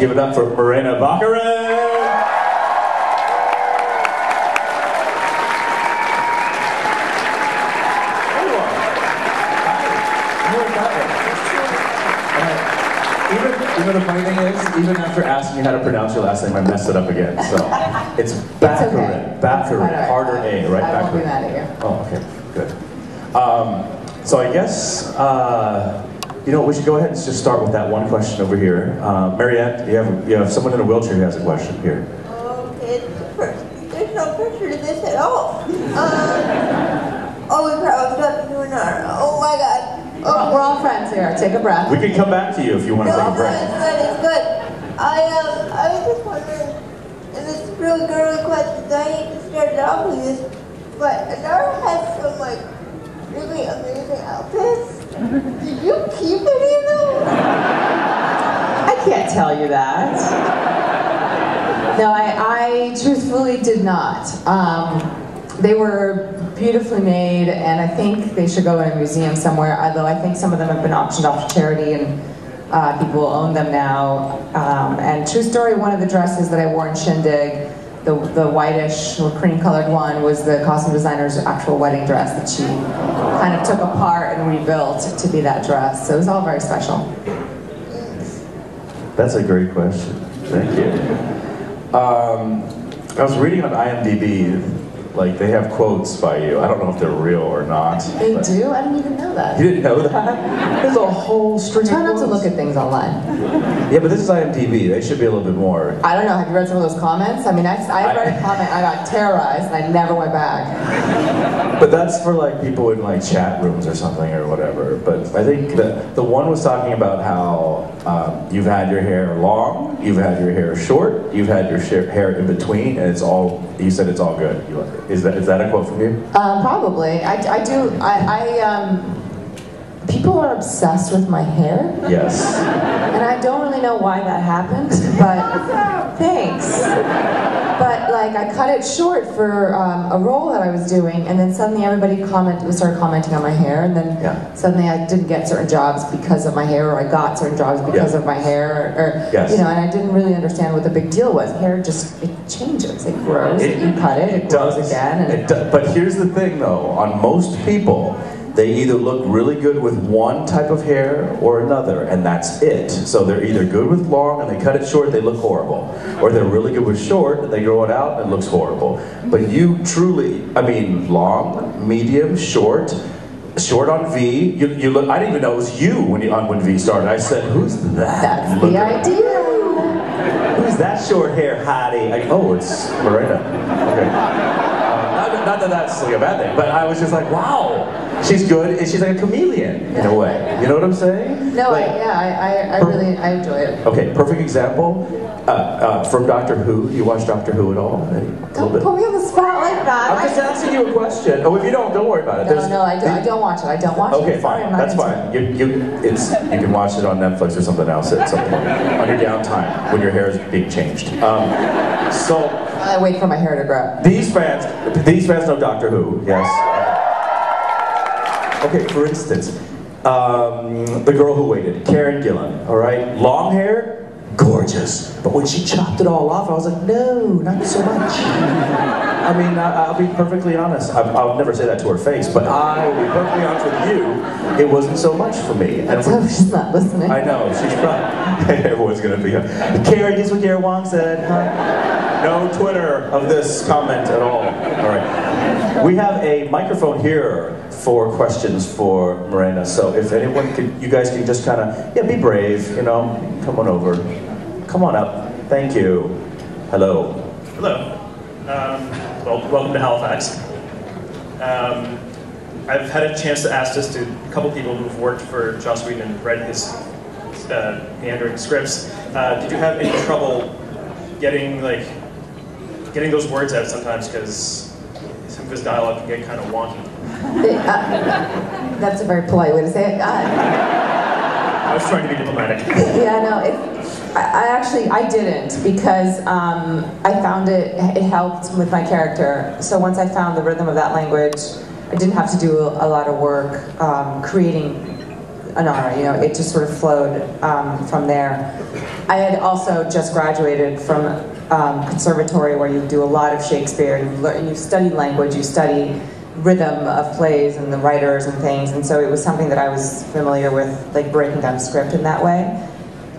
give it up for Morena Baccarin. Even the funny thing is, even after asking you how to pronounce your last name, I messed it up again. So it's Baccarin. Baccarin. Harder A, right? I won't be mad at you. Oh, okay, good. So I guess you know we should go ahead and just start with that one question over here. Mariette, you have someone in a wheelchair who has a question here. There's no pressure to this at all. Oh, we probably got to Inara. Oh my God. Oh, we're all friends here. Take a breath. We can come back to you if you want to take a break. It's good. I was just wondering, and this is a really girly question, I hate to start it off with this, but Inara has some like really amazing outfits. Did you keep any of them? I can't tell you that. No, I truthfully did not. They were beautifully made, and I think they should go in a museum somewhere, although I think some of them have been auctioned off to charity, and people own them now. And true story, one of the dresses that I wore in Shindig, the whitish or cream-colored one, was the costume designer's actual wedding dress that she kind of took apart and rebuilt to be that dress. So it was all very special. That's a great question. Thank you. I was reading on IMDb, like they have quotes by you. I don't know if they're real or not. They do? I didn't even know that. You didn't know that? There's a whole string of Try not quotes. to look at things online. Yeah, but this is IMDb. They should be a little bit more. I don't know. Have you read some of those comments? I mean, I read a comment. I got terrorized, and I never went back. But that's for like people in like chat rooms or something or whatever. But I think the one was talking about how you've had your hair long, you've had your hair short, you've had your hair in between, and it's all. You said it's all good. Is that a quote from you? Probably. I do. People are obsessed with my hair. Yes. And I don't really know why that happened, but thanks. But like, I cut it short for a role that I was doing, and then suddenly everybody started commenting on my hair, and then suddenly I didn't get certain jobs because of my hair, or I got certain jobs because of my hair, or you know, and I didn't really understand what the big deal was. Hair just, it changes, it grows, you cut it, it grows again. And But here's the thing though, on most people, they either look really good with one type of hair or another, and that's it. So they're either good with long and they cut it short, they look horrible. Or they're really good with short and they grow it out and it looks horrible. But you truly, I mean, long, medium, short on V. You look, I didn't even know it was you when V started. I said, who's that? That's the idea. Who's that short hair hottie? Oh, it's Morena. Okay. Not that that's like a bad thing, but I was just like, wow. She's good, and she's like a chameleon in a way. You know what I'm saying? No, like, I really enjoy it. Okay, perfect example from Doctor Who. You watch Doctor Who at all? Don't put me on the spot like that. I'm just asking you a question. Oh, if you don't worry about it. No, I don't watch it. I don't watch it. Okay, fine. That's fine. You can watch it on Netflix or something else at some point on your downtime when your hair is being changed. So I wait for my hair to grow. These fans know Doctor Who. Yes. Okay, for instance, the girl who waited, Karen Gillan, all right? Long hair, gorgeous. But when she chopped it all off, I was like, no, not so much. I mean, I'll be perfectly honest. I'll never say that to her face, but I will be perfectly honest with you, it wasn't so much for me. Let's hope she's not listening. I know, she's probably, everyone's gonna be, Karen, guess what Garrett Wang said, huh? No Twitter of this comment at all. All right. We have a microphone here for questions for Morena. So if anyone could, you guys can just kind of, be brave, you know, come on over. Come on up. Thank you. Hello. Hello. Well, welcome to Halifax. I've had a chance to ask this to a couple people who've worked for Joss Whedon and read his meandering scripts. Did you have any trouble getting those words out sometimes, because some of his dialogue can get kind of wonky? That's a very polite way to say it. I was trying to be diplomatic. Yeah, no, I didn't, because I found it helped with my character. So once I found the rhythm of that language, I didn't have to do a lot of work creating Inara. You know, it just sort of flowed from there. I had also just graduated from conservatory, where you do a lot of Shakespeare. You study language, you study rhythm of plays and the writers and things, and so it was something that I was familiar with, like breaking down script in that way.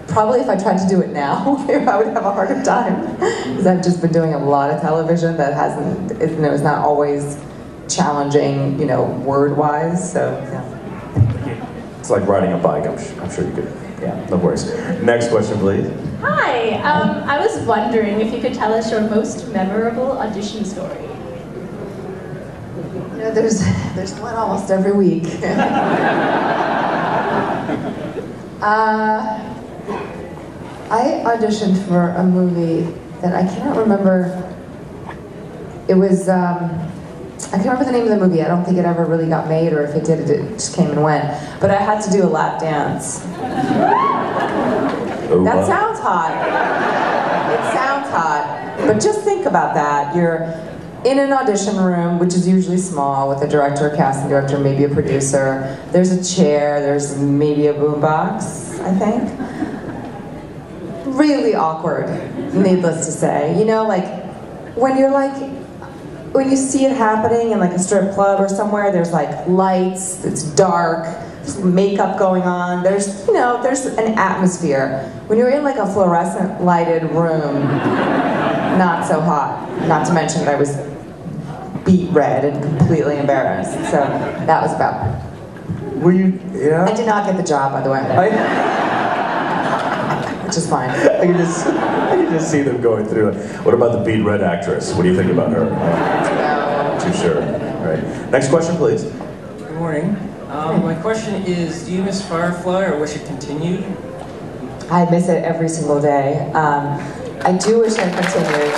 Probably if I tried to do it now, I would have a harder time, because I've just been doing a lot of television that is not always challenging, you know, word-wise, so yeah. It's like riding a bike, I'm sure you could, yeah, no worries. Next question, please. Hi, I was wondering if you could tell us your most memorable audition story. You know, there's one almost every week. I auditioned for a movie that I cannot remember. It was, I can't remember the name of the movie. I don't think it ever really got made, or if it did, it just came and went. But I had to do a lap dance. Oh, That wow. sounds hot. It sounds hot. But just think about that. You're in an audition room, which is usually small, with a director, a casting director, maybe a producer. There's a chair, there's maybe a boombox, I think. Really awkward, needless to say. You know, like, when you see it happening in like a strip club or somewhere, there's like lights, it's dark, there's makeup going on, there's an atmosphere. When you're in like a fluorescent lighted room, not so hot. Not to mention that I was beet red and completely embarrassed. So that was about it. Were you, yeah? I did not get the job, by the way. Which is fine. I can just see them going through it. What about the beet red actress? What do you think about her? Too sure. All right. Next question, please. Good morning. My question is, do you miss Firefly or wish it continued? I miss it every single day. I do wish it continued.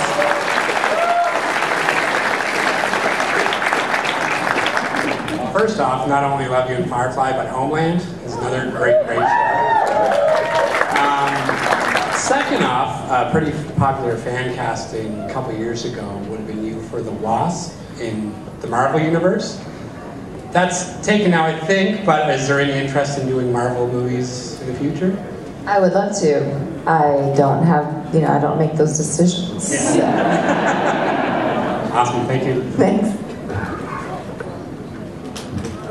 First off, not only love you in Firefly, but Homeland is another great show. Second off, a pretty popular fan casting a couple years ago would have been you for the Wasp in the Marvel Universe. That's taken now, I think, but is there any interest in doing Marvel movies in the future? I would love to. I don't have, I don't make those decisions. Yeah. Awesome, thank you. Thanks.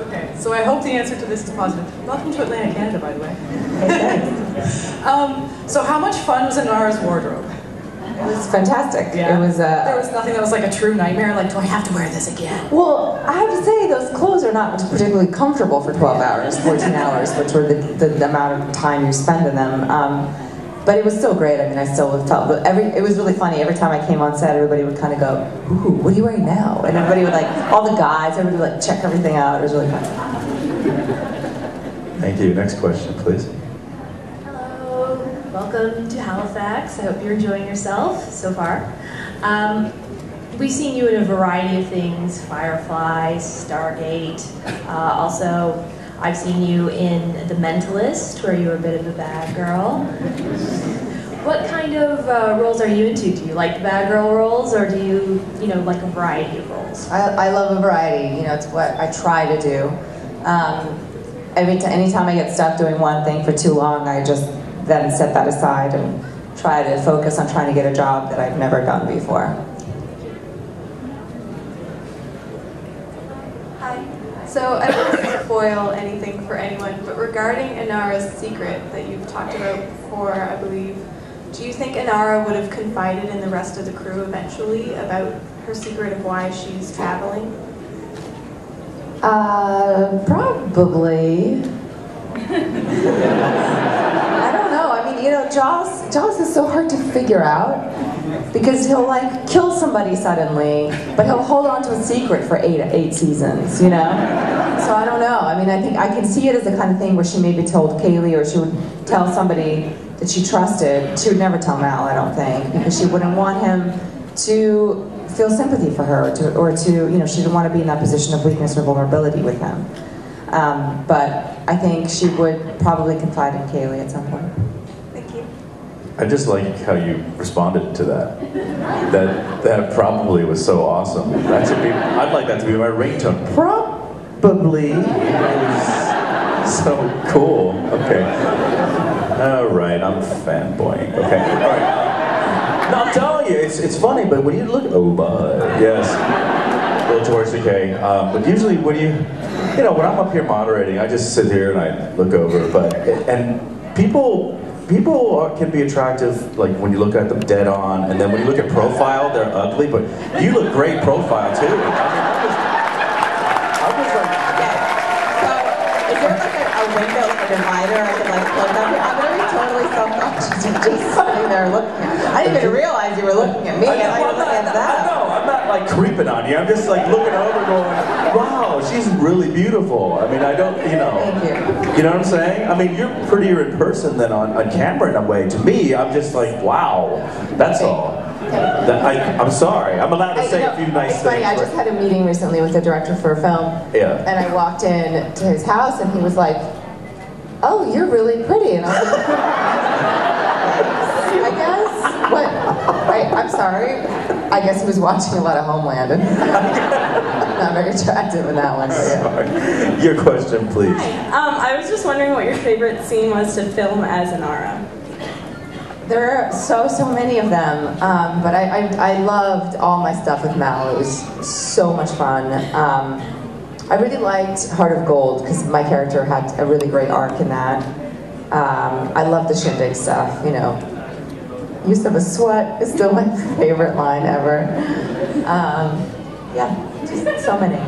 Okay, so I hope the answer to this is positive. Welcome to Atlanta, Canada, by the way. So how much fun was Inara's wardrobe? It was fantastic. Yeah. It was. There was nothing that was like a true nightmare. Like, do I have to wear this again? Well, I have to say, those clothes are not particularly comfortable for 12 hours, 14 hours, which were the amount of time you spend in them. But it was still great. I mean, I still felt, it was really funny. Every time I came on set, everybody would kind of go, ooh, what are you wearing now? And everybody would all the guys, everybody would check everything out. It was really fun. Thank you. Next question, please. Hello, welcome to Halifax. I hope you're enjoying yourself so far. We've seen you in a variety of things, Firefly, Stargate. Also, I've seen you in The Mentalist, where you were a bit of a bad girl. What kind of roles are you into? Do you like the bad girl roles, or do you, like a variety of roles? I love a variety. It's what I try to do. Anytime I get stuck doing one thing for too long, I just then set that aside and try to focus on trying to get a job that I've never done before. Hi. So I don't want to spoil anything for anyone, but regarding Inara's secret that you've talked about before, I believe, do you think Inara would have confided in the rest of the crew eventually about her secret of why she's traveling? Probably. I don't know. I mean, Joss is so hard to figure out because he'll kill somebody suddenly, but he'll hold on to a secret for eight seasons, So I don't know. I mean, I think I can see it as the kind of thing where she maybe told Kaylee, or she would tell somebody that she trusted. She would never tell Mal, I don't think, because she wouldn't want him to feel sympathy for her, she didn't want to be in that position of weakness or vulnerability with him. But I think she would probably confide in Kaylee at some point. Thank you. I just like how you responded to that. That probably was so awesome. I'd like that to be my ringtone. Probably. So cool. Okay. All right, I'm fanboying. Okay. All right. No, I'm telling you, it's funny, but when you look, oh my, yes, little George Takei. But usually when when I'm up here moderating, I just sit here and I look over. And people can be attractive, like when you look at them dead on, and then when you look at profile, they're ugly. But you look great profile too. I was like. Is there like a window, a divider I could like plug up here? I'm gonna be totally self-conscious of just sitting there looking at me. I didn't even realize you were looking at me. I thought you were looking at that. No, I'm not like creeping on you. I'm just like looking over going, wow, she's really beautiful. I mean, I don't, Thank you. You know what I'm saying? I mean, you're prettier in person than on camera in a way. To me, I'm just like, wow, that's all. I'm sorry. I'm allowed to say a few nice things. It's funny, I just had a meeting recently with the director for a film. Yeah. And I walked in to his house and he was like, oh, you're really pretty. And I was like, I guess. What? I'm sorry. I guess he was watching a lot of Homeland. And not very attractive in that one. Yeah. Your question, please. Hi. I was just wondering what your favorite scene was to film as Inara. There are so many of them, but I loved all my stuff with Mal. It was so much fun. I really liked Heart of Gold because my character had a really great arc in that. I love the shindig stuff, Use of a sweat is still my favorite line ever. Yeah, just so many.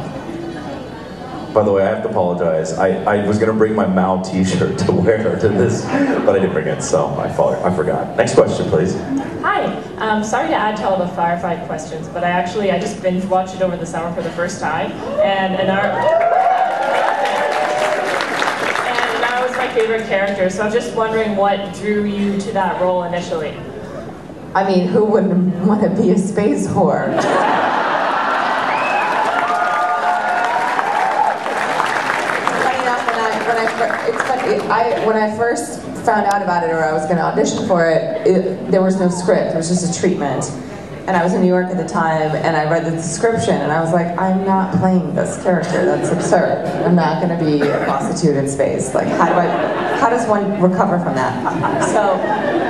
By the way, I have to apologize. I was going to bring my Mal t-shirt to wear to this, but I didn't bring it, so I forgot. Next question, please. Hi. Sorry to add to all the Firefly questions, but I just binge watched it over the summer for the first time, and Inara was my favorite character, so I'm just wondering what drew you to that role initially. I mean, who wouldn't want to be a space whore? When I first found out about it, or I was going to audition for it, there was no script. It was just a treatment. And I was in New York at the time, and I read the description, and I was like, I'm not playing this character. That's absurd. I'm not going to be a prostitute in space. Like, how does one recover from that? So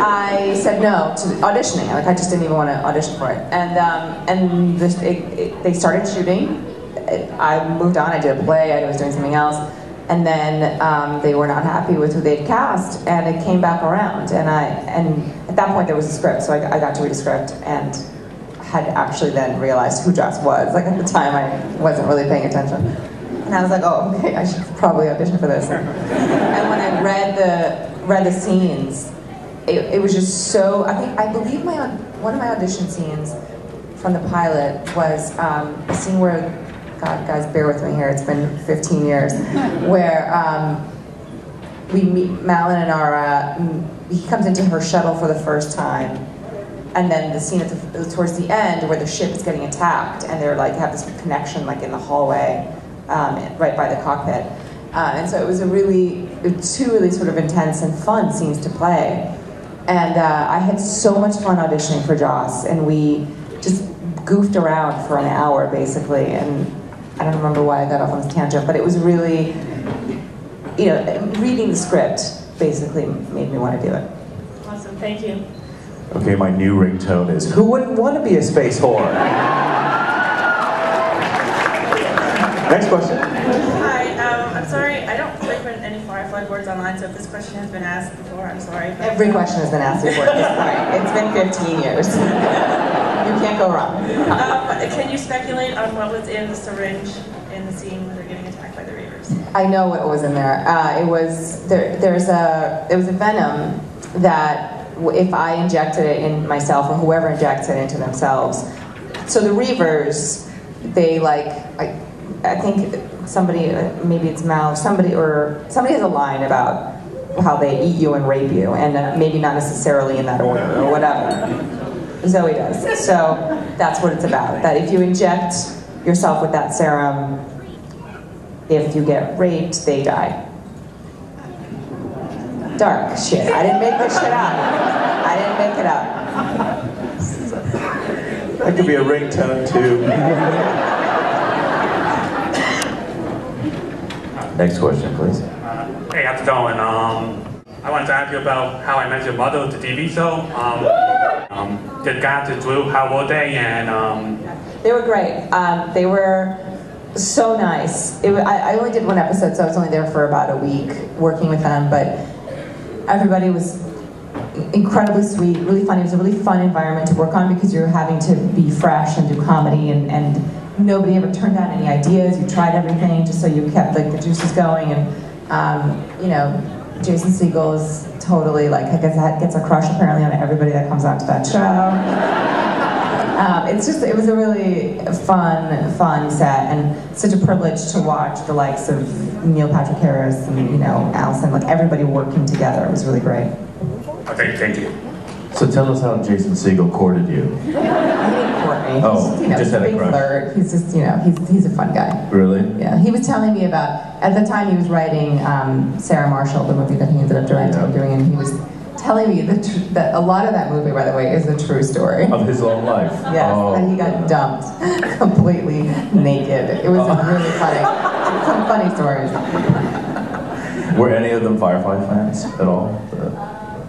I said no to auditioning. Like, I just didn't even want to audition for it. And they started shooting. I moved on. I did a play. I was doing something else. And then they were not happy with who they'd cast, and it came back around. And at that point there was a script, so I got to read a script and had actually then realized who Joss was. Like at the time I wasn't really paying attention. And I was like, oh, okay, I should probably audition for this. And when I read the scenes, it was just so, I believe one of my audition scenes from the pilot was a scene where, God, guys, bear with me here, it's been 15 years, where we meet Mal and Inara. He comes into her shuttle for the first time, and then the scene towards the end where the ship is getting attacked, and they're like have this connection like in the hallway, right by the cockpit. And so it was two really sort of intense and fun scenes to play. And I had so much fun auditioning for Joss, and we just goofed around for an hour basically, and I don't remember why I got off on this tangent, but it was really, reading the script basically made me want to do it. Awesome, thank you. Okay, my new ringtone is, who wouldn't want to be a space whore? Next question. Hi, I'm sorry, I don't frequent any Firefly boards online, so if this question has been asked before, I'm sorry. Every question has been asked before at this point. It's been 15 years. You can't go wrong. Can you speculate on what was in the syringe in the scene where they're getting attacked by the Reavers? I know what was in there. It was there was a venom that if I injected it in myself or whoever injects it into themselves. So the Reavers, they I think somebody, maybe it's Mal, somebody has a line about how they eat you and rape you, and maybe not necessarily in that order or whatever. Zoe does. So that's what it's about. That if you inject yourself with that serum, if you get raped, they die. Dark shit. I didn't make this shit up. I didn't make it up. That could be a ringtone too. Next question, please. Hey, how's it going? I wanted to ask you about How I Met Your Mother, the TV show. The guys that drew, how were they? And They were great. They were so nice. I only did one episode, so I was only there for about a week working with them, but everybody was incredibly sweet, really funny. It was a really fun environment to work on because you're having to be fresh and do comedy, and nobody ever turned down any ideas. You tried everything just so you kept like the juices going, and you know, Jason Segel is totally like, I guess that gets a crush apparently on everybody that comes out to that show. It was a really fun set, and such a privilege to watch the likes of Neil Patrick Harris and, you know, Allison, like everybody working together. It was really great. okay, thank you. So tell us how Jason Segel courted you. He didn't court me. Oh, He's, you know, just had a big crush. flirt. He's just, you know, he's a fun guy. Really? Yeah, he was telling me about, at the time he was writing Sarah Marshall, the movie that he ended up directing and doing, and he was telling me that a lot of that movie, by the way, is a true story. Of his own life? Yes, Oh. and he got dumped completely naked. It was really funny. Some funny stories. Were any of them Firefly fans at all?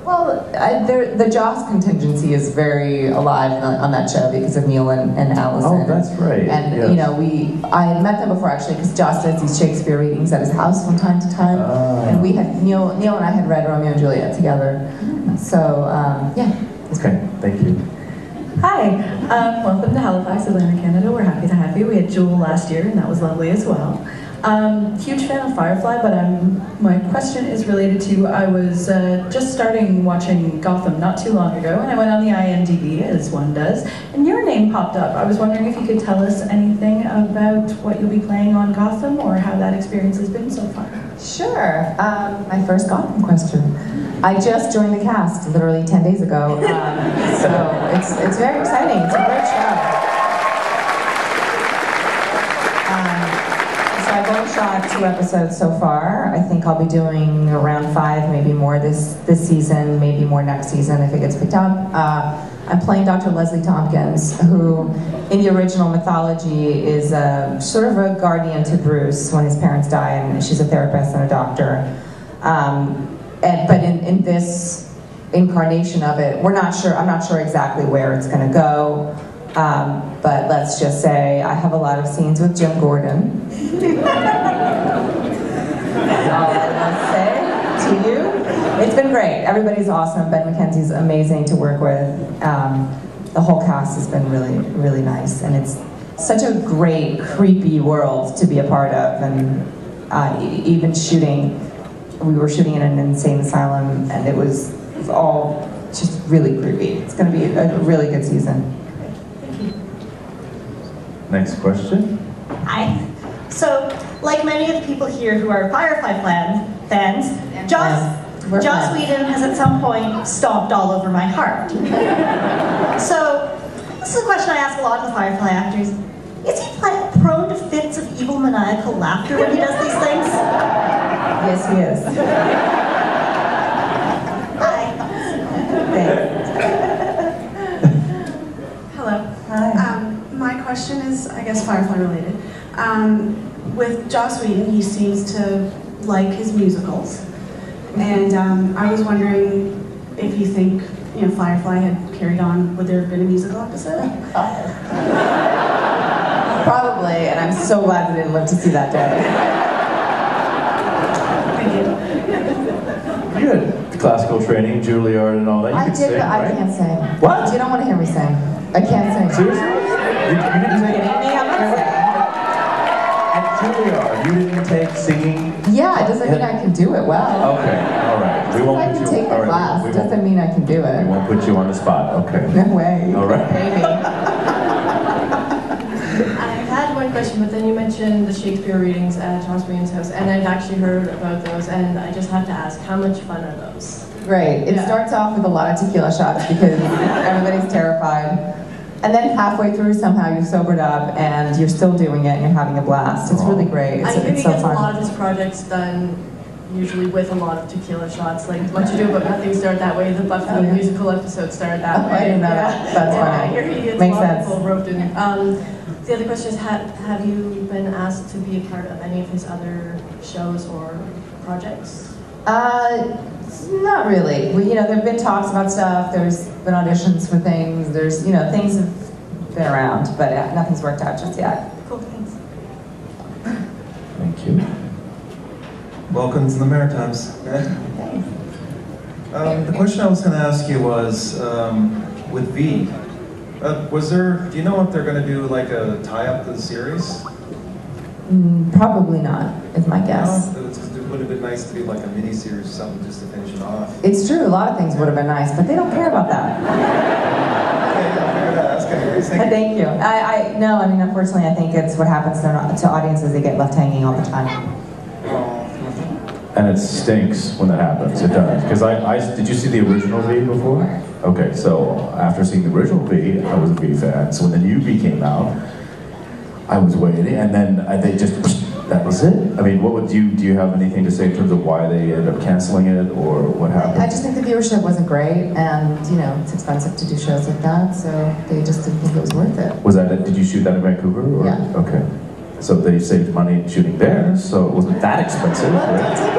Well, the Joss contingency is very alive on that show because of Neil and Allison. Oh, that's right. And yes. you know, I had met them before actually because Joss does these Shakespeare readings at his house from time to time, and we had Neil and I had read Romeo and Juliet together. So yeah. Okay, thank you. Hi, welcome to Halifax, Atlantic Canada. We're happy to have you. We had Jewel last year, and that was lovely as well. Huge fan of Firefly, but my question is related to, I was just starting watching Gotham not too long ago, and I went on the IMDb, as one does, and your name popped up. I was wondering if you could tell us anything about what you'll be playing on Gotham, or how that experience has been so far. Sure. My first Gotham question. I just joined the cast literally 10 days ago, so it's very exciting. It's a great show. So I've only shot 2 episodes so far. I think I'll be doing around 5, maybe more this season, maybe more next season if it gets picked up. I'm playing Dr. Leslie Tompkins, who in the original mythology is sort of a guardian to Bruce when his parents die, and she's a therapist and a doctor. But in this incarnation of it, I'm not sure exactly where it's going to go. But let's just say I have a lot of scenes with Jim Gordon. That's all I must say to you. It's been great. Everybody's awesome. Ben McKenzie's amazing to work with. The whole cast has been really, really nice. And it's such a great, creepy world to be a part of. And even shooting, we were shooting in an insane asylum, and it was all just really creepy. It's going to be a really good season. Next question. Hi. So, like many of the people here who are Firefly fans, Joss Whedon has at some point stomped all over my heart. So, this is a question I ask a lot of the Firefly actors. Is he prone to fits of evil maniacal laughter when he does these things? Yes, he is. Hi. Thanks. Hello. Hi. My question is, I guess, Firefly related. With Joss Whedon, he seems to like his musicals. And I was wondering if you think, Firefly had carried on, would there have been a musical episode? Probably, and I'm so glad we didn't live to see that day. You had classical training, Juilliard and all that. You I could did, sing, but I right? can't sing. What? You don't want to hear me sing. I can't sing. Seriously? You didn't take At Juilliard, you didn't take singing? Yeah, it doesn't mean I can do it well. Okay, all right. We won't I put can you. take the all right, class. we Doesn't mean I can do it. won't put you on the spot. Okay. No way. All right. Maybe. I had one question, but then you mentioned the Shakespeare readings at Joss Whedon's house, and I've actually heard about those, and I just have to ask, how much fun are those? Great. It starts off with a lot of tequila shots because everybody's terrified. And then halfway through, somehow you're sobered up and you're still doing it and you're having a blast. It's really great. I think he so gets fun. a lot of his projects done usually with a lot of tequila shots. Like Much Ado About Nothing started that way, the Buffy musical episode started that way. I didn't know that. That's funny. I hear he gets Makes a lot sense. of people roped in. The other question is, have you been asked to be a part of any of his other shows or projects? Not really. We, there have been talks about stuff. There's been auditions for things. There's, things have been around, but nothing's worked out just yet. Cool, thanks. Thank you. Welcome to the Maritimes. The question I was going to ask you was, with V, do you know if they're going to do like a tie-up to the series? Probably not, is my guess. No, it would have been nice to do like a mini-series or something just to finish it off. It's true, a lot of things would have been nice, but they don't care about that. Thank you. No, unfortunately, I think it's what happens to audiences. They get left hanging all the time. And it stinks when that happens. It does. Because did you see the original V before? Okay, so after seeing the original V, I was a V fan. So when the new V came out, I was waiting, and then they just, that was it. I mean, do you have anything to say in terms of why they ended up canceling it, or what happened? I just think the viewership wasn't great, and it's expensive to do shows like that, so they just didn't think it was worth it. Was that it? Did you shoot that in Vancouver? Or? Yeah. Okay. So they saved money shooting there, so it wasn't that expensive. Well, don't take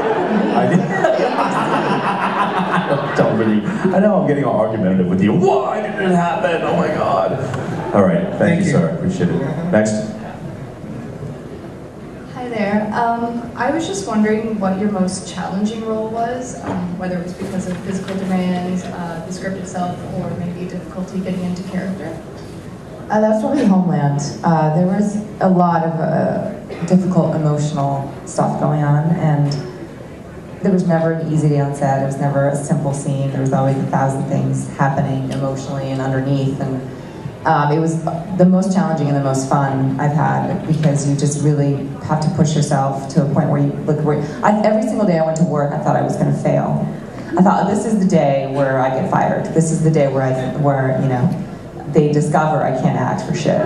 it over me. I know I'm getting all argumentative with you. Why did it happen? Oh my God. All right, thank you, sir. Appreciate it. Next. Hi there. I was just wondering what your most challenging role was, whether it was because of physical demands, the script itself, or maybe difficulty getting into character. That was probably Homeland. There was a lot of difficult emotional stuff going on, and there was never an easy day on set. It was never a simple scene. There was always 1,000 things happening emotionally and underneath, and it was the most challenging and the most fun I've had, because you just really have to push yourself to a point where every single day I went to work, I thought I was going to fail. I thought, this is the day where I get fired. This is the day where they discover I can't act for shit.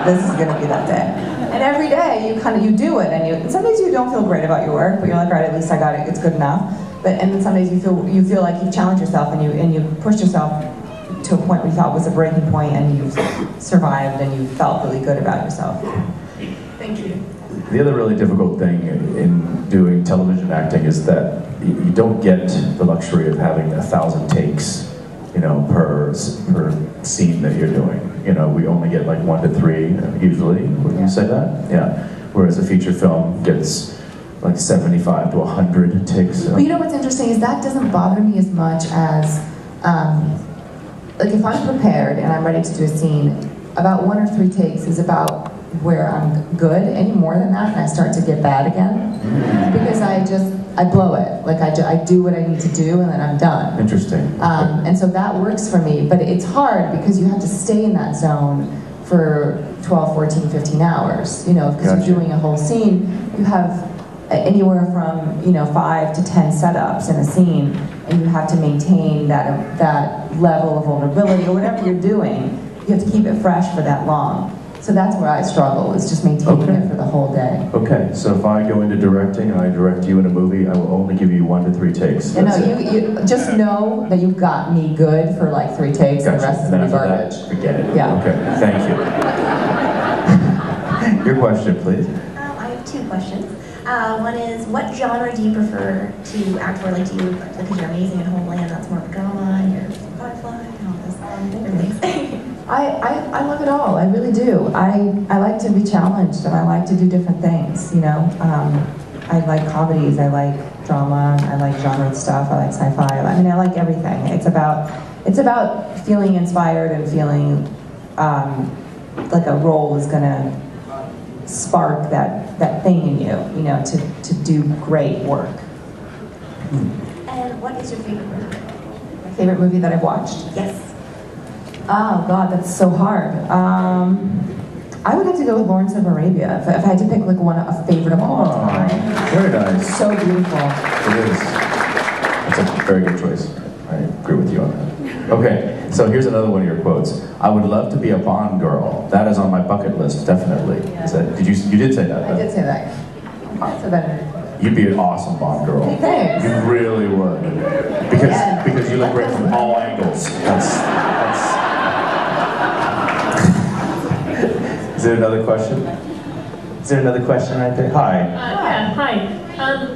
This is going to be that day. And every day you do it, and some days you don't feel great about your work, but you're like, all right, at least I got it. It's good enough. And then some days you feel like you've challenged yourself, and you pushed yourself to a point where you thought was a breaking point, and you survived, and you felt really good about yourself. Thank you. The other really difficult thing in doing television acting is that you don't get the luxury of having 1,000 takes, per scene that you're doing. We only get like 1 to 3 usually. Would you say that? Yeah. Whereas a feature film gets like 75 to 100 takes. But what's interesting is that doesn't bother me as much as, like if I'm prepared and I'm ready to do a scene, about 1 or 3 takes is about where I'm good. Any more than that, and I start to get bad again, because I blow it. Like I do what I need to do, and then I'm done. Interesting. And so that works for me, but it's hard because you have to stay in that zone for 12, 14, 15 hours. Because you're doing a whole scene, you have anywhere from 5 to 10 setups in a scene, and you have to maintain that level of vulnerability, or whatever you're doing. You have to keep it fresh for that long. So that's where I struggle, is just maintaining it for the whole day. Okay, so if I go into directing and I direct you in a movie, I will only give you 1 to 3 takes. You just know that you've got me good for like 3 takes, and the rest is going to be garbage. Forget it. Yeah. Okay, thank you. Your question, please. I have 2 questions. One is, what genre do you prefer to act for? Like, because you're amazing in Homeland, that's more of a drama, and you're Firefly, and all those different things. I love it all. I really do. I like to be challenged, and I like to do different things. I like comedies. I like drama. I like genre stuff. I like sci-fi. I like everything. It's about feeling inspired and feeling like a role is gonna spark that thing in you. To do great work. And what is your favorite movie? My favorite movie that I've watched? Yes. Oh God, that's so hard. I would have to go with Lawrence of Arabia if I had to pick like a favorite of all time. Very nice. So beautiful. It is. That's a very good choice. I agree with you on that. Okay, so here's another one of your quotes. I would love to be a Bond girl. That is on my bucket list, definitely. Yeah. You did say that? I did say that. So better. You'd be an awesome Bond girl. Thanks. You really would. Because you look great from all angles. Is there another question? Is there another question right there? Hi. Yeah, hi.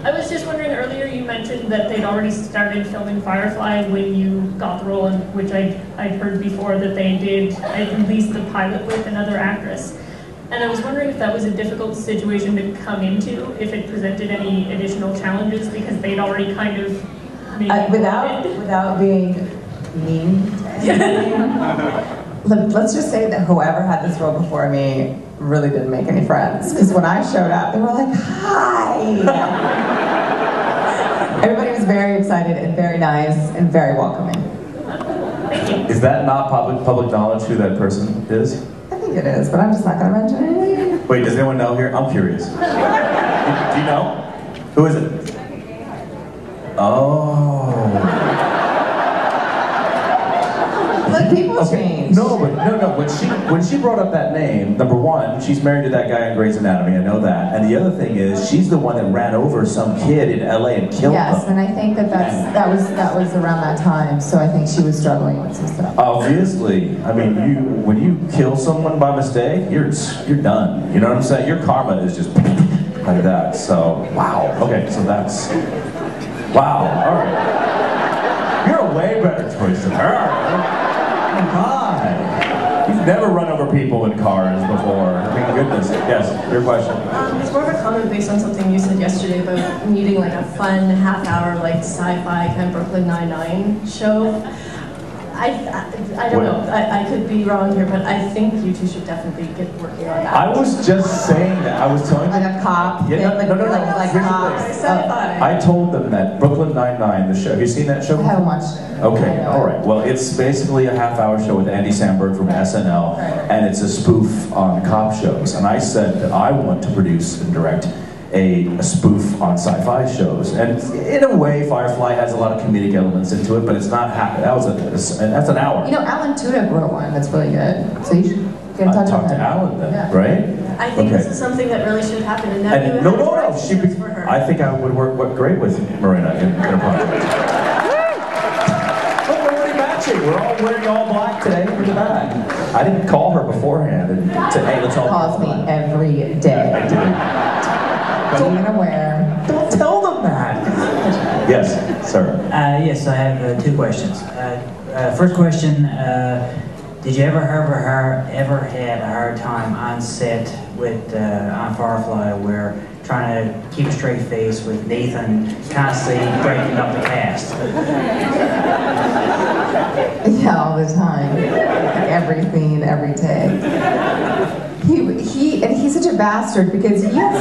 I was just wondering, earlier you mentioned that they'd already started filming Firefly when you got the role, and which I'd heard before that they did at least the pilot with another actress. And I was wondering if that was a difficult situation to come into, if it presented any additional challenges, because they'd already kind of made without being mean to anybody. Let's just say that whoever had this role before me really didn't make any friends. Because when I showed up, they were like, hi! Everybody was very excited and very nice and very welcoming. Is that not public knowledge who that person is? I think it is, but I'm just not going to mention anything. Wait, does anyone know here? I'm curious. Do you know? Who is it? Oh. Look, people change. No. When she brought up that name, number one, she's married to that guy in Grey's Anatomy. I know that. And the other thing is, she's the one that ran over some kid in LA and killed him. Yes, and I think that was around that time. So I think she was struggling with some stuff. Obviously, I mean, when you kill someone by mistake, you're done. You know what I'm saying? Your karma is just like that. So wow. Okay, so that's wow. All right. You're a way better choice than her. Come on. You've never run over people in cars before. I mean, goodness. Yes, your question. It's more of a comment based on something you said yesterday about needing like a fun half-hour like sci-fi kind of Brooklyn Nine-Nine show. I don't know. I could be wrong here, but I think you two should definitely get working on that. I was just saying that. I was telling like a cop. Yeah, no. Like cops. I told them that Brooklyn Nine-Nine, the show. Have you seen that show? I haven't watched it. Okay, all right. Well, it's basically a half-hour show with Andy Samberg from SNL, and it's a spoof on cop shows. And I said that I want to produce and direct a spoof on sci-fi shows. And in a way, Firefly has a lot of comedic elements into it, but it's not that's an hour. You know, Alan Tudyk wrote one that's really good. So you should get in touch with him. Talk to Alan then, yeah. right? I think this is something that really should happen. And now you no. for her. I think I would work great with Morena in a project. Look, we're already matching. We're all wearing all black today. Look at that. I didn't call her beforehand and say, hey, let's all. Calls me every day. I do. Don't tell them that. Yes, sir. Yes, I have two questions. First question, did you ever had a hard time on set with on Firefly where trying to keep a straight face with Nathan constantly breaking up the cast? Yeah, all the time. Every scene, every take. He's such a bastard because he has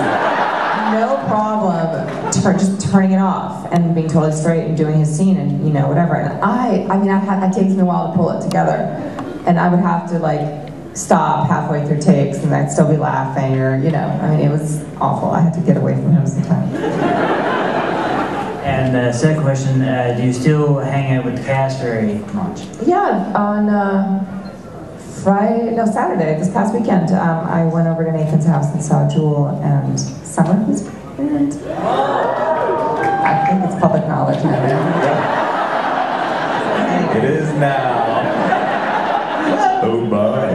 no problem just turning it off and being totally straight and doing his scene and whatever. And it takes me a while to pull it together, and I would have to like stop halfway through takes and I'd still be laughing or it was awful. I had to get away from him sometimes. And second question, do you still hang out with the cast very much? Yeah, on Saturday, this past weekend, I went over to Nathan's house and saw Jewel and Summer, who's pregnant. I think it's public knowledge now. It is now. Oh my.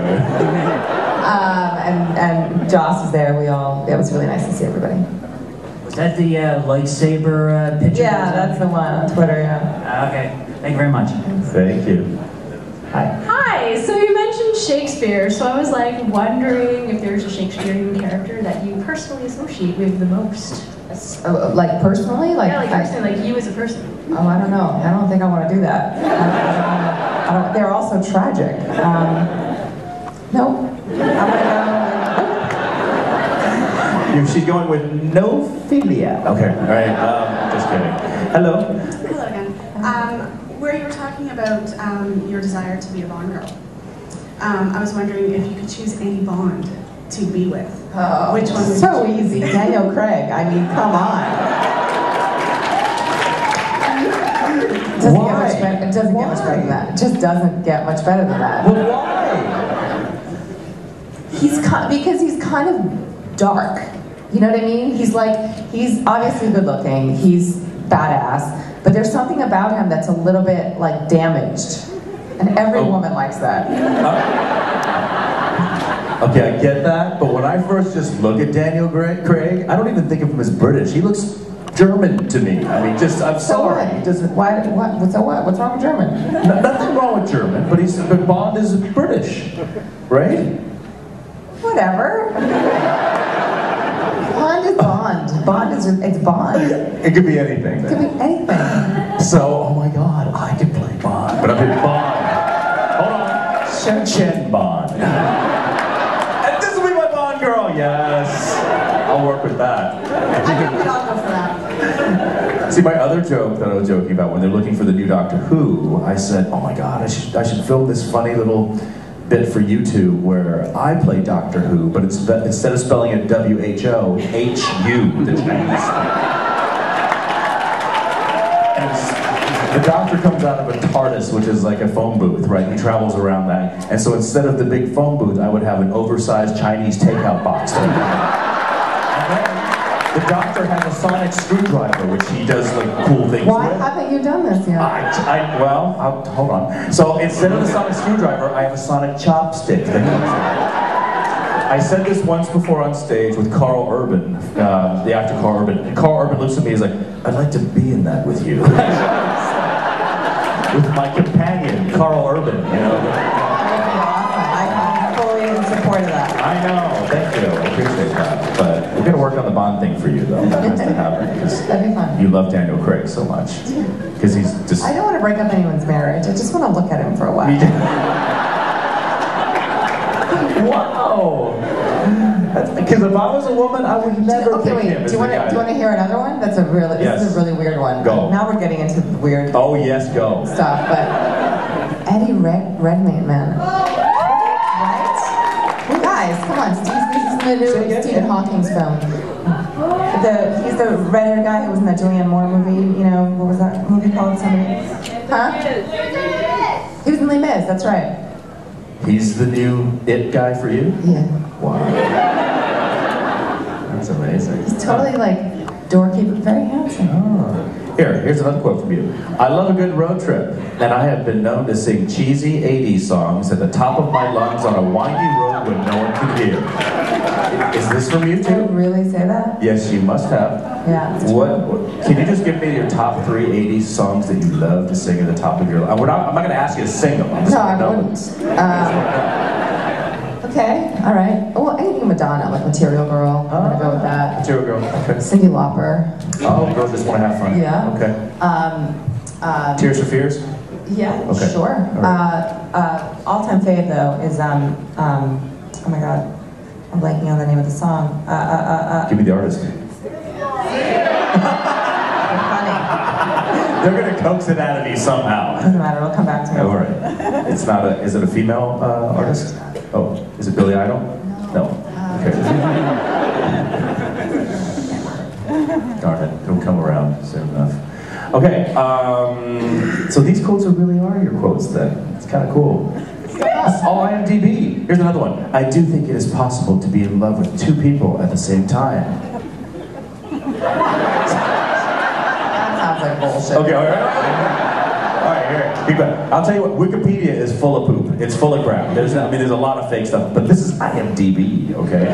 And Joss was there. It was really nice to see everybody. Was that the lightsaber picture? Yeah, that's the one on Twitter, yeah. Okay, thank you very much. Thank you. Hi. Hi, so you mentioned Shakespeare, so I was like wondering if there's a Shakespearean character that you personally associate with the most. Like personally? Personally, like you as a person. Oh, I don't know. I don't think I want to do that. They're also tragic. No. She's going with no philia. Okay, all right. Just kidding. Hello. Hello again. Where you were talking about your desire to be a Bond girl, I was wondering if you could choose any Bond to be with. Oh, which one would so you choose? easy. Daniel Craig. I mean, come on. It doesn't get much better than that. It just doesn't get much better than that. Well, why? Because he's kind of dark. You know what I mean? He's obviously good looking. He's badass. But there's something about him that's a little bit like damaged. And every woman likes that. Okay, I get that, but when I first just look at Daniel Craig, I don't even think of him as British. He looks German to me. I mean, I'm sorry. He doesn't. What's wrong with German? Nothing wrong with German, but Bond is British, right? Whatever. Bond is Bond. Bond is it's Bond. It could be anything. It could be anything. So, oh my God, I could play Bond, but I'm in Bond. Hold on, Chen Bond. And this will be my Bond girl. Yes, I'll work with that. I'll go for that. See, my other joke that I was joking about when they're looking for the new Doctor Who, I said, oh my God, I should film this funny little bit for YouTube where I play Doctor Who, but instead of spelling it W-H-O, H-U, the Chinese. And the Doctor comes out of a TARDIS, which is like a phone booth, right? He travels around that. And so instead of the big phone booth, I would have an oversized Chinese takeout box. The Doctor has a sonic screwdriver, which he does like cool things Why with. haven't you done this yet? Hold on. So instead of the sonic screwdriver, I have a sonic chopstick. I said this once before on stage with Carl Urban, the actor Carl Urban. And Carl Urban looks at me and is like, I'd like to be in that with you. With my companion, Carl Urban, you know. I'm fully in support of that. I know, thank you, I appreciate that. But we're gonna work on the Bond thing for you though. That has to happen because That'd be fun. you love Daniel Craig so much. Because he's just... I don't want to break up anyone's marriage. I just want to look at him for a while. Wow! Because if I was a woman, I would never pick him as do you the guy. want to hear another one? That's a really, this is a really weird one. Go. Now we're getting into the weird Oh yes, go. stuff, but Eddie Redmayne, man. Right? You guys, come on, this is the new Stephen Hawking's film. He's the red-haired guy who was in that Julianne Moore movie, you know, what was that movie called? Huh? He was in Les Mis, that's right. He's the new it guy for you? Yeah. Wow. That's amazing. He's totally like dorky, but very handsome. Oh. Here's another quote from you. I love a good road trip, and I have been known to sing cheesy 80s songs at the top of my lungs on a windy road when no one can hear. Is this from you Did too? you really say that? Yes, you must have. Yeah. What? Can you just give me your top 3 80s songs that you love to sing at the top of your lungs? I'm not going to ask you to sing them. No, I wouldn't. Okay, all right. Well, anything Madonna, like Material Girl. I'm gonna go with that. Material Girl. Okay. Cyndi Lauper. Oh, girls just want to have fun. Yeah. Okay. Tears for Fears. Yeah. Okay. Sure. Right. All-time fave though is oh my God, I'm blanking on the name of the song. Give me the artist. They're gonna coax it out of me somehow. Doesn't matter. It'll come back to me. All right. It's not a. Is it a female artist? Oh, is it Billy Idol? No. Okay. Darn it! It'll come around soon enough. Okay. So these quotes really are your quotes then. It's kind of cool. It's all IMDb. Here's another one. I do think it is possible to be in love with 2 people at the same time. Sounds like bullshit. Okay, all right, here. Keep it. I'll tell you what. Wikipedia is full of poop. It's full of crap. There's a lot of fake stuff, but this is IMDb. Okay.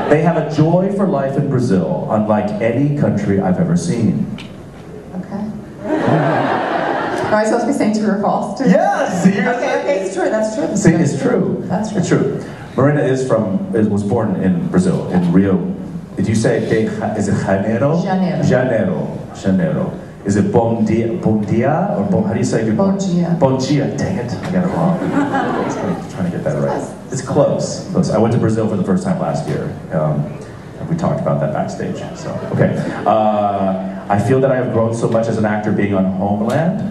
They have a joy for life in Brazil, unlike any country I've ever seen. Okay. Am I supposed to be saying true or false? Yes. Okay, it's true. That's true. See, it's true. That's true. It's true. Morena was born in Brazil, in Rio. Did you say is it Janeiro? Janeiro. Is it Bom Dia, or how do you say good morning? Bom Dia. Bom Dia. Dang it, I got it wrong. I'm trying to get that right. It's close. Close. I went to Brazil for the first time last year. And we talked about that backstage. So okay. I feel that I have grown so much as an actor being on Homeland.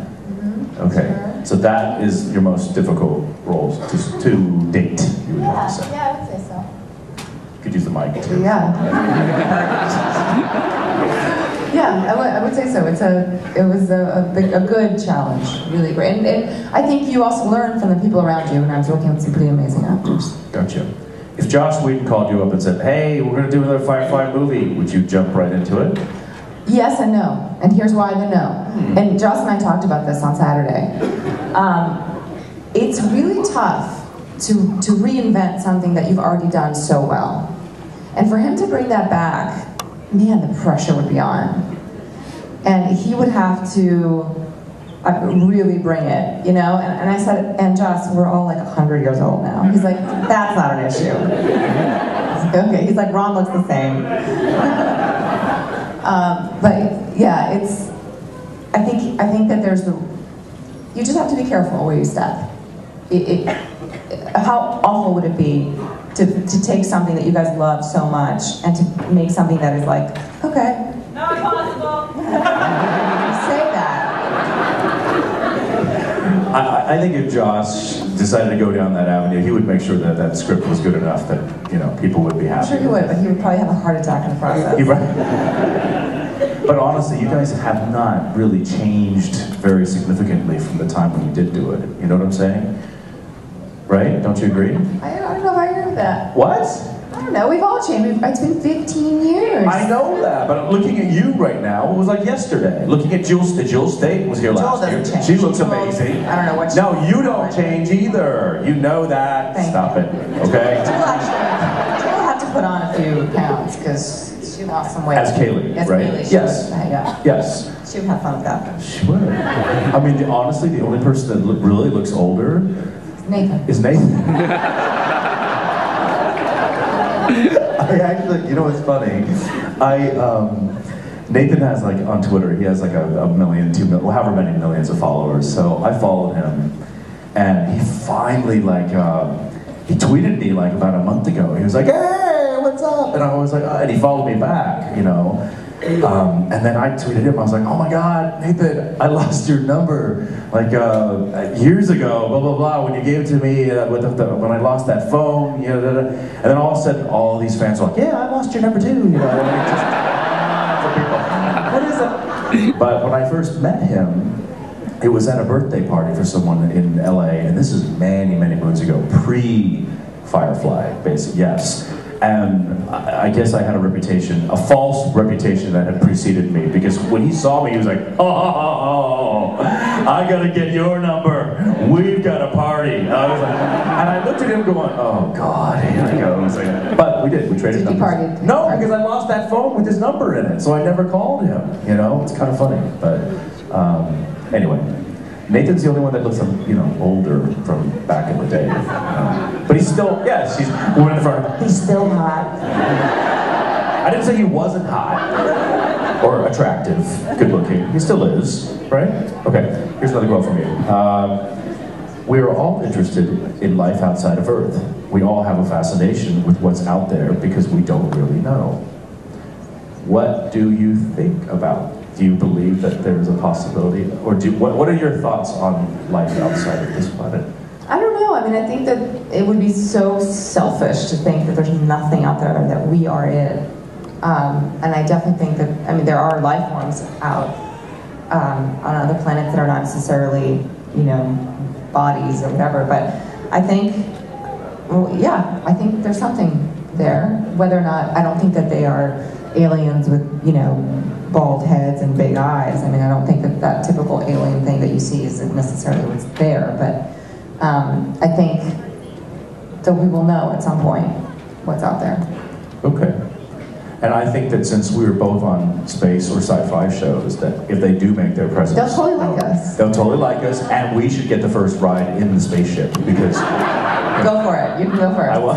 Okay, so that is your most difficult roles to date, you would have to say. Yeah, I would say so. Could use the mic too. Yeah. Yeah, I would say so. It was a good challenge, really great. And I think you also learn from the people around you, and I was working with some pretty amazing actors. Gotcha. If Joss Whedon called you up and said, hey, we're going to do another Firefly movie, would you jump right into it? Yes and no, and here's why the no. And Joss and I talked about this on Saturday. It's really tough to reinvent something that you've already done so well. And for him to bring that back, man, the pressure would be on. And he would have to really bring it, you know? And I said, and Joss, we're all like 100 years old now. He's like, that's not an issue. Okay, he's like, Ron looks the same. But yeah, it's, I think that there's you just have to be careful where you step. How awful would it be to take something that you guys love so much and to make something that is like, okay. Not possible. Say that. I think if Joss decided to go down that avenue, he would make sure that that script was good enough that, you know, people would be happy. I'm sure he would, but he would probably have a heart attack in the process. But honestly, you guys have not really changed very significantly from the time when you did do it. You know what I'm saying? Right? Don't you agree? I don't know if I agree with that. What? I don't know, we've all changed. It's been 15 years. I know that, but looking at you right now, it was like yesterday. Looking at Jill State was here last year. Change. She looks amazing. I don't know what she No, you don't change either. You know that. Stop it, okay? She'll have to put on a few pounds because she lost some weight. As Kaylee, right? Kaylee, Yes. Yeah. Yes. She would have fun with that. She would. I mean, honestly, the only person that really looks older is Nathan. I actually, you know what's funny? Nathan has like on Twitter, he has like a million, 2 million, however many millions of followers. So I followed him, and he finally like he tweeted me like about a month ago. He was like, "Hey, what's up?" And I was like, and he followed me back, you know. And then I tweeted him. I was like, "Oh my God, Nathan, I lost your number like years ago. Blah blah blah. When you gave it to me when I lost that phone, you know." And then all of a sudden, all these fans were like, "Yeah, I lost your number too." You know, and it just, what is it? But when I first met him, it was at a birthday party for someone in LA, and this is many moons ago, pre-Firefly, basically. Yes. And I guess I had a reputation, a false reputation that had preceded me, because when he saw me, he was like, "Oh, I gotta get your number. We've got a party." And I looked at him going, "Oh God, here he goes." But we did. We traded numbers. Partied? No, because I lost that phone with his number in it, so I never called him. You know, it's kind of funny. But anyway. Nathan's the only one that looks, you know, older from back in the day. But he's still, yes, he's woman in the front. He's still hot. I didn't say he wasn't hot or attractive, good looking. He still is, right? Okay, here's another quote from you. We are all interested in life outside of Earth. We all have a fascination with what's out there because we don't really know. What do you think about? Do you believe that there's a possibility, or what are your thoughts on life outside of this planet? I don't know. I mean, I think that it would be so selfish to think that there's nothing out there that we are it. And I definitely think that, I mean, there are life forms out on other planets that are not necessarily, you know, bodies or whatever. But I think, well, yeah, I think there's something there. Whether or not, I don't think that they are aliens with, you know, bald heads and big eyes. I mean, I don't think that typical alien thing that you see isn't necessarily what's there, but I think that we will know at some point what's out there. Okay. And I think that since we were both on space or sci-fi shows, that if they do make their presence, they'll totally like us. They'll totally like us, and we should get the first ride in the spaceship, because... Go for it. You can go first. I will.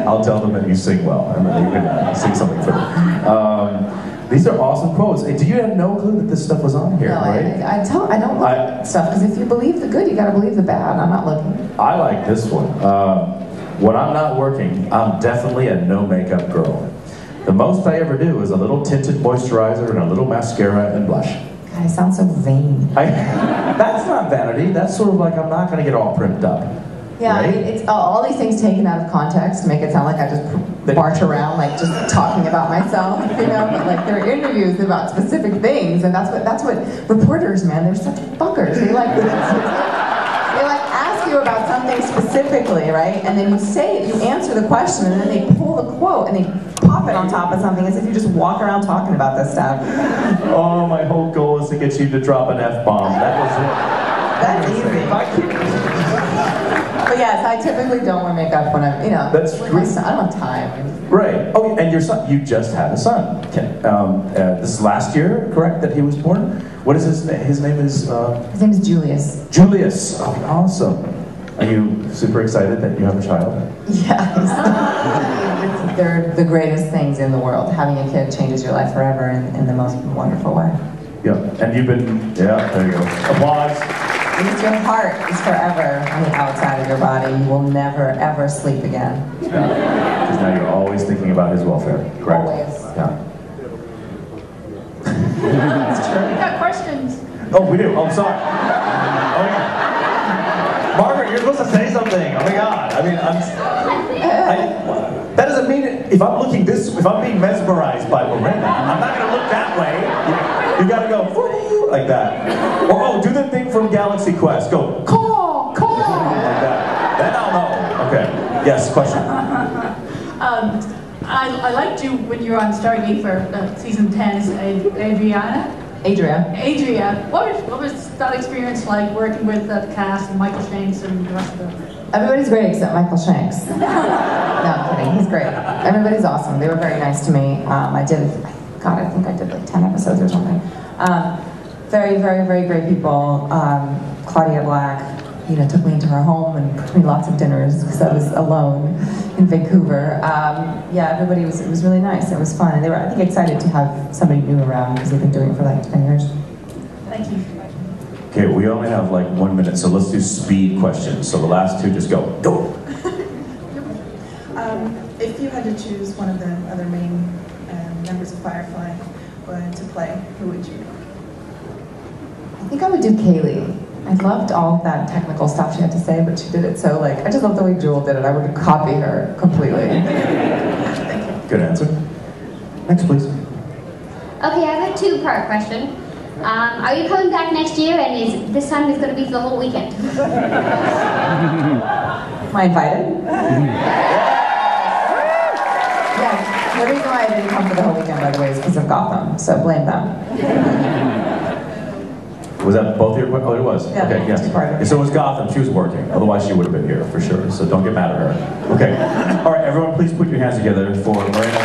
I'll tell them that you sing well, and then you can sing something for them. These are awesome quotes. Hey, do you have no clue that this stuff was on here, no, right? I don't look at stuff, because if you believe the good, you gotta believe the bad. I'm not looking. I like this one. When I'm not working, I'm definitely a no makeup girl. The most I ever do is a little tinted moisturizer and a little mascara and blush. God, I sound so vain. That's not vanity. That's sort of like, I'm not gonna get all primed up. Yeah, right? it's all these things taken out of context to make it sound like I just march around like just talking about myself, you know. But like there are interviews about specific things, and that's what reporters, man, they're such fuckers. They like ask you about something specifically, right? And then you say it, you answer the question, and then they pull the quote and they pop it on top of something as if you just walk around talking about this stuff. Oh, my whole goal is to get you to drop an F-bomb. That was it. That's easy. But yes, I typically don't wear makeup when I'm, That's with my great. son. I don't have time. Right. Oh, and your son, you just had a son. This is last year, correct, that he was born? What is his name? His name is? His name is Julius. Julius. Oh, awesome. Are you super excited that you have a child? Yes. They're the greatest things in the world. Having a kid changes your life forever in the most wonderful way. Yeah. And you've been, yeah, there you go. Applause. Your heart is forever on the outside of your body. You will never, ever sleep again. Because now you're always thinking about his welfare, correct? Always. Yeah. That's true. We got questions. Oh, we do. Oh, sorry. Oh, yeah. Margaret, you're supposed to say something. Oh my God. I mean, that doesn't mean if I'm looking if I'm being mesmerized by Morena, I'm not going to look that way. You got to go like that. Or oh, do the thing from Galaxy Quest. Go call like that. Then I'll know. Okay. Yes. Question. I liked you when you were on Stargate for season 10 as Adria. What was that experience like working with the cast and Michael Shanks and the rest of them? Everybody's great except Michael Shanks. No, I'm kidding. He's great. Everybody's awesome. They were very nice to me. I think I did like 10 episodes or something. Very, very, very great people. Claudia Black, took me into her home and cooked me lots of dinners because I was alone in Vancouver. Yeah, everybody it was really nice. It was fun. And they were, I think, excited to have somebody new around because they've been doing it for like 10 years. Thank you. Okay, we only have like 1 minute, so let's do speed questions. So the last two, just go. Go! If you had to choose one of the other main members of Firefly to play, who would you? I think I would do Kaylee. I loved all that technical stuff she had to say, but she did it so, I just love the way Jewel did it. I would copy her completely. Good answer. Next, please. Okay, I have a two-part question. Are you coming back next year, and this time is going to be for the whole weekend? Am I invited? Yes. The reason why I didn't come for the whole weekend, by the way, is because of Gotham, so blame them. Was that both your questions? Oh, it was. Yeah, okay, yes. So it was Gotham. She was working. Otherwise, she would have been here for sure. So don't get mad at her. Okay. All right, everyone, please put your hands together for Morena.